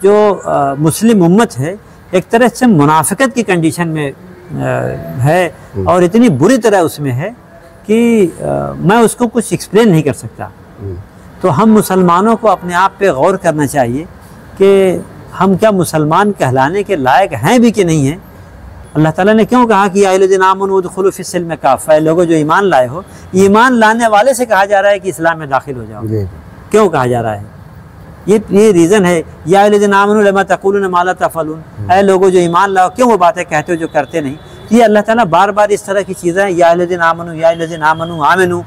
जो मुस्लिम उम्मत है एक तरह से मुनाफिकत की कंडीशन में है और इतनी बुरी तरह उसमें है कि मैं उसको कुछ एक्सप्लेन नहीं कर सकता। तो हम मुसलमानों को अपने आप पे गौर करना चाहिए कि हम क्या मुसलमान कहलाने के लायक हैं भी कि नहीं हैं। अल्लाह ताला ने क्यों कहा कि या अय्युहल्लज़ीना आमनू उदखुलू फ़िस्सिल्मि काफ़्फ़ा, लोगों जो ईमान लाए हो, ईमान लाने वाले से कहा जा रहा है कि इस्लाम में दाखिल हो जाओ। क्यों कहा जा रहा है? ये रीज़न है। या अय्युहल्लज़ीना आमनू लिमा तक़ूलूना मा ला तफ़अलून, ऐ लोगों जो ईमान लाओ क्यों वो बातें कहते हो जो करते नहीं। ये अल्लाह ताला बार बार इस तरह की चीज़ें या अय्युहल्लज़ीना आमनू या अय्युहल्लज़ीना आमनू आमिनू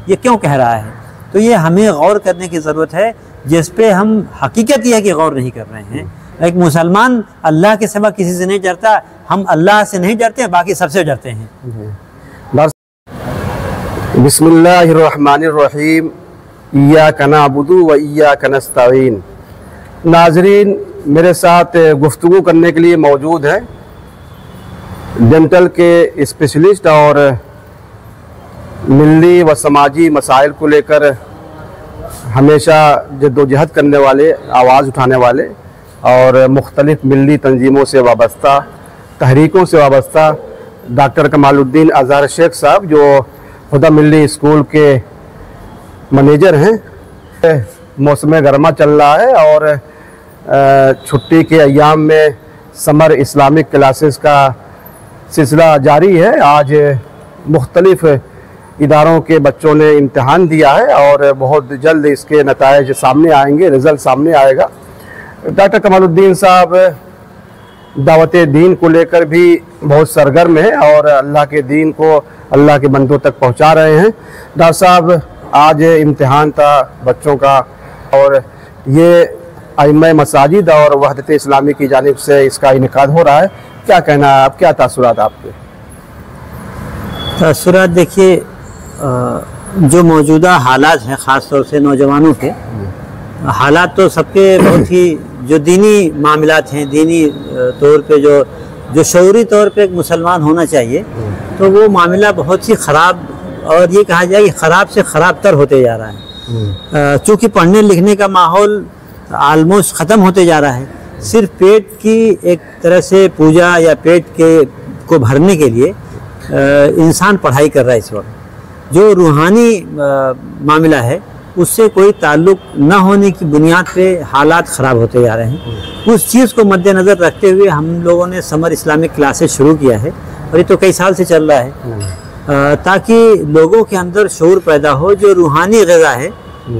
ये क्यों कह रहा है। तो ये हमें गौर करने की ज़रूरत है, जिस पे हम हकीकत यह है कि गौर नहीं कर रहे हैं। एक मुसलमान अल्लाह के सिवा किसी से नहीं डरता, हम अल्लाह से नहीं डरते, बाकी सबसे डरते हैं। बिस्मिल्लाहिर्रहमानिर्रहीम, इय्याका नअबुदु व इय्याका नस्तईन। नाज़रीन, मेरे साथ गुफ्तगू करने के लिए मौजूद है डेंटल के स्पेशलिस्ट और मिल्ली व समाजी मसाइल को लेकर हमेशा जद्दोजहद करने वाले, आवाज़ उठाने वाले और मुख्तलिफ मिल्ली तंजीमों से वाबस्ता, तहरीकों से वाबस्ता डॉक्टर कमालुद्दीन अज़हर शेख साहब, जो खुदा मिल्ली स्कूल के मैनेजर हैं। मौसम गर्मा चल रहा है और छुट्टी के अय्याम में समर इस्लामिक क्लासेस का सिलसिला जारी है। आज मुख्तलिफ इदारों के बच्चों ने इम्तहान दिया है और बहुत जल्द इसके नताइज सामने आएंगे, रिज़ल्ट सामने आएगा। डॉक्टर कमालुद्दीन साहब दावत दीन को लेकर भी बहुत सरगर्म है और अल्लाह के दीन को अल्लाह के बंदों तक पहुंचा रहे हैं। डॉक्टर साहब, आज इम्तिहान था बच्चों का और ये अइम्मा मसाजिद और वहदत इस्लामी की जानिब से इसका इनेकाद हो रहा है। क्या कहना है आप, क्या तासुरात आपके? तासुरात देखिए, जो मौजूदा हालात हैं ख़ास तौर से नौजवानों के हालात तो सबके बहुत ही जो दीनी मामलात हैं, दीनी तौर पे जो शऊरी तौर पे एक मुसलमान होना चाहिए, तो वो मामला बहुत ही ख़राब और ये कहा जाए कि ख़राब से ख़राब तर होते जा रहा है। चूँकि पढ़ने लिखने का माहौल आलमोस्ट ख़त्म होते जा रहा है। सिर्फ पेट की एक तरह से पूजा या पेट को भरने के लिए इंसान पढ़ाई कर रहा है। इस वक्त जो रूहानी मामला है उससे कोई ताल्लुक़ न होने की बुनियाद पे हालात ख़राब होते जा रहे हैं। उस चीज़ को मद्देनज़र रखते हुए हम लोगों ने समर इस्लामिक क्लासेस शुरू किया है और ये तो कई साल से चल रहा है, ताकि लोगों के अंदर शऊर पैदा हो। जो रूहानी ग़िज़ा है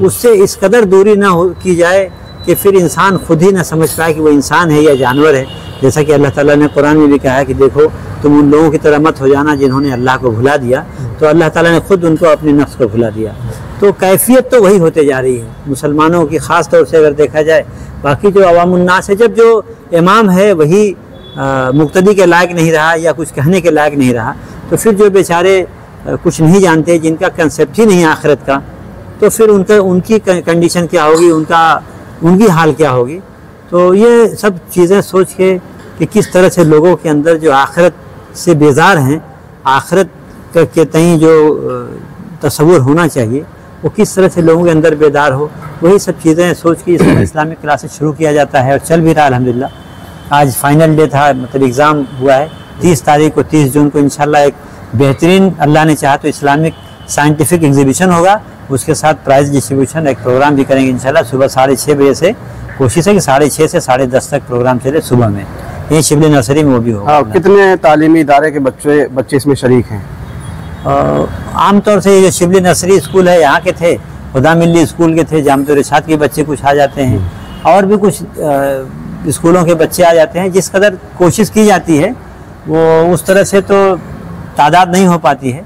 उससे इस कदर दूरी ना हो की जाए कि फिर इंसान खुद ही ना समझ पाए कि वो इंसान है या जानवर है। जैसा कि अल्लाह ताला ने कुरान में भी कहा है कि देखो तुम उन लोगों की तरह मत हो जाना जिन्होंने अल्लाह को भुला दिया। तो अल्लाह ताला ने खुद उनको अपने नफ्स को भुला दिया। तो कैफियत तो वही होते जा रही है मुसलमानों की, ख़ास तौर से अगर देखा जाए। बाकी जो अवामुन्नास है, जब जो इमाम है वही मुक्तदी के लायक नहीं रहा या कुछ कहने के लायक नहीं रहा, तो फिर जो बेचारे कुछ नहीं जानते, जिनका कंसेप्ट ही नहीं है आखिरत का, तो फिर उनकी कंडीशन क्या होगी, उनकी हाल क्या होगी। तो ये सब चीज़ें सोच के कि किस तरह से लोगों के अंदर जो आखिरत से बेजार हैं, आखिरत के तई जो तस्वुर होना चाहिए वो किस तरह से लोगों के अंदर बेदार हो, वही सब चीज़ें सोच के इसमें इस्लामिक क्लासेस शुरू किया जाता है और चल भी रहा है अल्हम्दुलिल्लाह। आज फाइनल डे था, मतलब एग्ज़ाम हुआ है 30 तारीख को, 30 जून को इंशाल्लाह एक बेहतरीन, अल्लाह ने चाहा तो इस्लामिक साइंटिफिक एग्जीबिशन होगा, उसके साथ प्राइज़ डिस्ट्रीब्यूशन, एक प्रोग्राम भी करेंगे इंशाल्लाह। सुबह 6:30 बजे से कोशिश है कि 6:30 से 10:30 तक प्रोग्राम चले सुबह में, ये शिबली नर्सरी में वो भी होगा। कितने तालीमी इदारे के बच्चे इसमें शरीक हैं? आमतौर से ये जो शिबली नर्सरी स्कूल है यहाँ के थे, खुदा मिल्ली स्कूल के थे, जामत इरशाद के बच्चे कुछ आ जाते हैं और भी कुछ स्कूलों के बच्चे आ जाते हैं। जिस कदर कोशिश की जाती है वो उस तरह से तो तादाद नहीं हो पाती है।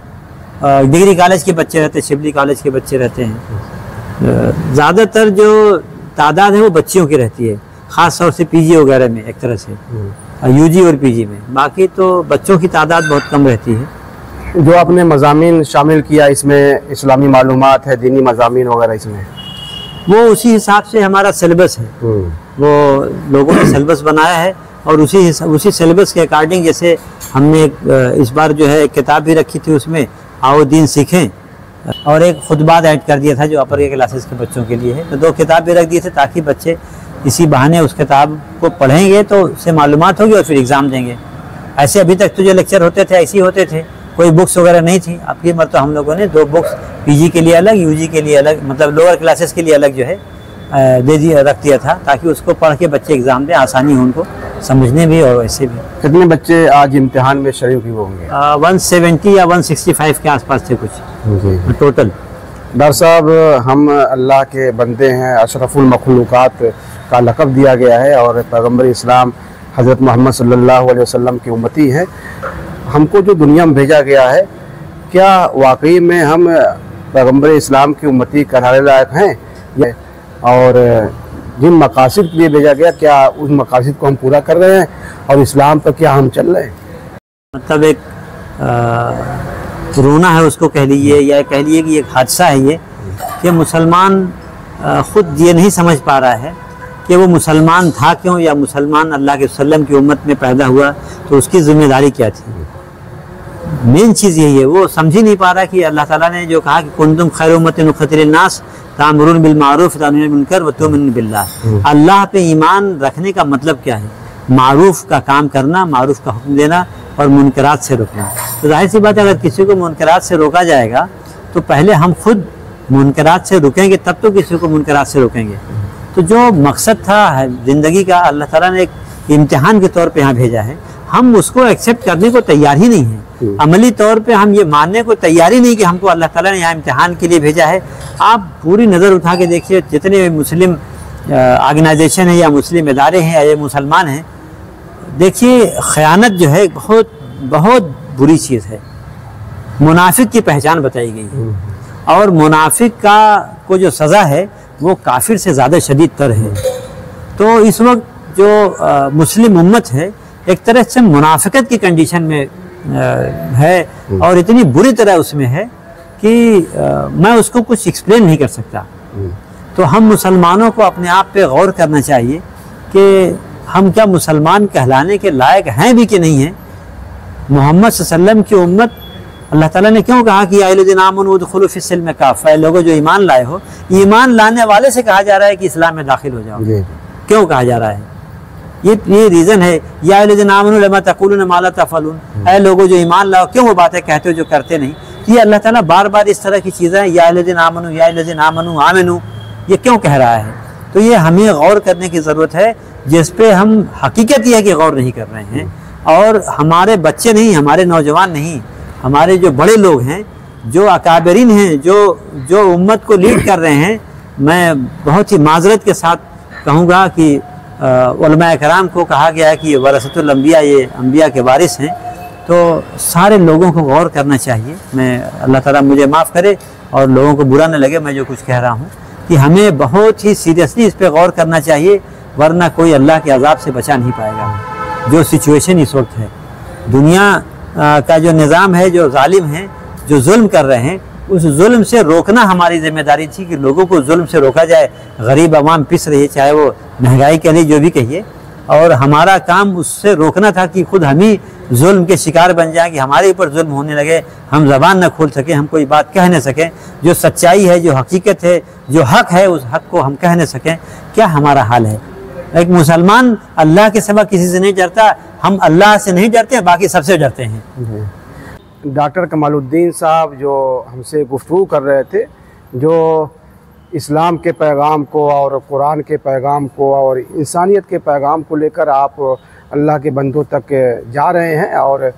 डिग्री कॉलेज के बच्चे रहते हैं, शिबली कॉलेज के बच्चे रहते हैं। ज़्यादातर जो तादाद है वो बच्चियों की रहती है, ख़ास तौर से पीजी वगैरह में, एक तरह से यूजी और पीजी में। बाकी तो बच्चों की तादाद बहुत कम रहती है। जो आपने मज़ामीन शामिल किया इसमें, इस्लामी मालूमात है, दीनी मज़ामीन वगैरह, इसमें वो उसी हिसाब से हमारा सिलेबस है, वो लोगों ने सिलेबस बनाया है और उसी सिलेबस के अकॉर्डिंग, जैसे हमने इस बार जो है एक किताब भी रखी थी, उसमें आओ दीन सीखें, और एक खुतबात ऐड कर दिया था जो अपर के क्लासेस के बच्चों के लिए है। तो 2 किताब भी रख दिए थे ताकि बच्चे इसी बहाने उस किताब को पढ़ेंगे तो उससे मालूमात होगी और फिर एग्ज़ाम देंगे। ऐसे अभी तक तो जो लेक्चर होते थे ऐसे ही होते थे, कोई बुक्स वगैरह नहीं थी। अब की मरतबा हम लोगों ने 2 बुक्स, पीजी के लिए अलग, यूजी के लिए अलग, मतलब लोअर क्लासेस के लिए अलग जो है रख दिया था, ताकि उसको पढ़ के बच्चे एग्ज़ाम दें, आसानी हो उनको समझने भी और वैसे भी। कितने बच्चे आज इम्तिहान में शरीक होंगे? 170 या 165 के आसपास थे कुछ टोटल। डॉक्टर साहब, हम अल्लाह के बंदे हैं, अशरफुल मखलूक़ात का लक़ब दिया गया है और पैगम्बर इस्लाम हज़रत मोहम्मद सल्लल्लाहु अलैहि वसल्लम की उम्मती है। हमको जो दुनिया में भेजा गया है, क्या वाकई में हम पैगम्बर इस्लाम की उम्मती कहलाने लायक हैं? और जिन मकासद के लिए भेजा गया, क्या उस मकासद को हम पूरा कर रहे हैं और इस्लाम पर क्या हम चल रहे हैं? मतलब एक रोना है उसको कह लीजिए, या कह लीजिए कि एक हादसा है ये, कि मुसलमान ख़ुद ये नहीं समझ पा रहा है कि वो मुसलमान था क्यों, या मुसलमान अल्लाह के वसल्लम की उम्मत में पैदा हुआ तो उसकी ज़िम्मेदारी क्या थी। मेन चीज़ यही है, वो समझ ही नहीं पा रहा कि अल्लाह ताला ने जो कहा कि कुंतुम खैर उम्मतिन उखरिजत लिन्नास तामुरून बिल मारूफ व तनहूना अनिल मुनकर व तु'मिनूना बिल्लाह। अल्लाह पे ईमान रखने का मतलब क्या है? मारूफ का काम करना, मारूफ का हुक्म देना और मुनकरात से रोकना। तो जाहिर सी बात है, अगर किसी को मुनकरात से रोका जाएगा तो पहले हम खुद मुनकरात से रुकेंगे, तब तो किसी को मुनकरात से रोकेंगे। तो जो मकसद था ज़िंदगी का, अल्लाह ताला ने एक इम्तिहान के तौर पे यहाँ भेजा है, हम उसको एक्सेप्ट करने को तैयार ही नहीं हैं। अमली तौर पे हम ये मानने को तैयार ही नहीं कि हमको अल्लाह ताला ने यहाँ इम्तिहान के लिए भेजा है। आप पूरी नज़र उठा के देखिए, जितने मुस्लिम ऑर्गेनाइजेशन है या मुस्लिम इदारे हैं या ये मुसलमान हैं, देखिए ख़यानत जो है बहुत बहुत बुरी चीज़ है। मुनाफिक की पहचान बताई गई है और मुनाफिक का को जो सज़ा है वो काफिर से ज़्यादा शदीद तर है। तो इस वक्त जो मुस्लिम उम्मत है एक तरह से मुनाफिकत की कंडीशन में है और इतनी बुरी तरह उसमें है कि मैं उसको कुछ एक्सप्लेन नहीं कर सकता। तो हम मुसलमानों को अपने आप पे गौर करना चाहिए कि हम क्या मुसलमान कहलाने के लायक हैं भी कि नहीं हैं। मोहम्मद सल्लल्लाहु अलैहि वसल्लम की उम्मत, अल्लाह ताला ने क्यों कहा कि या अय्युहल्लज़ीना आमनू उदखुलू फिस्सिल्म काफ़ा, लोगों जो ईमान लाए हो, ईमान लाने वाले से कहा जा रहा है कि इस्लाम में दाखिल हो जाओ। क्यों कहा जा रहा है? ये रीज़न है, या अय्युहल्लज़ीना आमनू लिमा तक़ूलूना मा ला तफ़अलून, ऐ लोगों जो ईमान लाओ क्यों वो बातें कहते हो जो करते नहीं। ये अल्लाह ताला बार बार इस तरह की चीज़ें, या अय्युहल्लज़ीना आमनू, या अय्युहल्लज़ीना आमनू आमिनू, ये क्यों कह रहा है? तो ये हमें गौर करने की ज़रूरत है, जिस पे हम हकीकत यह है कि गौर नहीं कर रहे हैं। और हमारे बच्चे नहीं, हमारे नौजवान नहीं, हमारे जो बड़े लोग हैं, जो अकाबरीन हैं, जो उम्मत को लीड कर रहे हैं, मैं बहुत ही माजरत के साथ कहूँगा कि उलमा कराम को कहा गया है कि वरसतुल अंबिया, ये अंबिया के वारिस हैं। तो सारे लोगों को गौर करना चाहिए। मैं अल्लाह ताला मुझे माफ़ करे और लोगों को बुरा न लगे मैं जो कुछ कह रहा हूँ, कि हमें बहुत ही सीरियसली इस पर गौर करना चाहिए, वरना कोई अल्लाह के अज़ाब से बचा नहीं पाएगा। जो सिचुएशन इस वक्त है, दुनिया का जो निज़ाम है, जो जालिम है, जो जुल्म कर रहे हैं, उस जुल्म से रोकना हमारी जिम्मेदारी थी कि लोगों को जुल्म से रोका जाए। गरीब आवाम पिस रही है, चाहे वो महंगाई के लिए जो भी कहिए, और हमारा काम उससे रोकना था कि खुद हम ही जुल्म के शिकार बन जाएं, कि हमारे ऊपर जुल्म होने लगे, हम ज़बान न खोल सकें, हम कोई बात कह न सकें, जो सच्चाई है, जो हकीकत है, जो हक है, उस हक को हम कह न सकें। क्या हमारा हाल है? एक मुसलमान अल्लाह के सिवा किसी से नहीं डरता। हम अल्लाह से नहीं डरते, बाकी सबसे डरते हैं। डॉक्टर कमालुद्दीन साहब जो हमसे गुफ्तगू कर रहे थे, जो इस्लाम के पैगाम को और कुरान के पैगाम को और इंसानियत के पैगाम को लेकर आप अल्लाह के बंदों तक जा रहे हैं और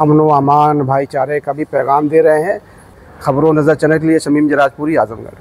अमन व अमान, भाईचारे का भी पैगाम दे रहे हैं। खबरों नज़र चैनल के लिए शमीम जराजपुरी, आज़मगढ़।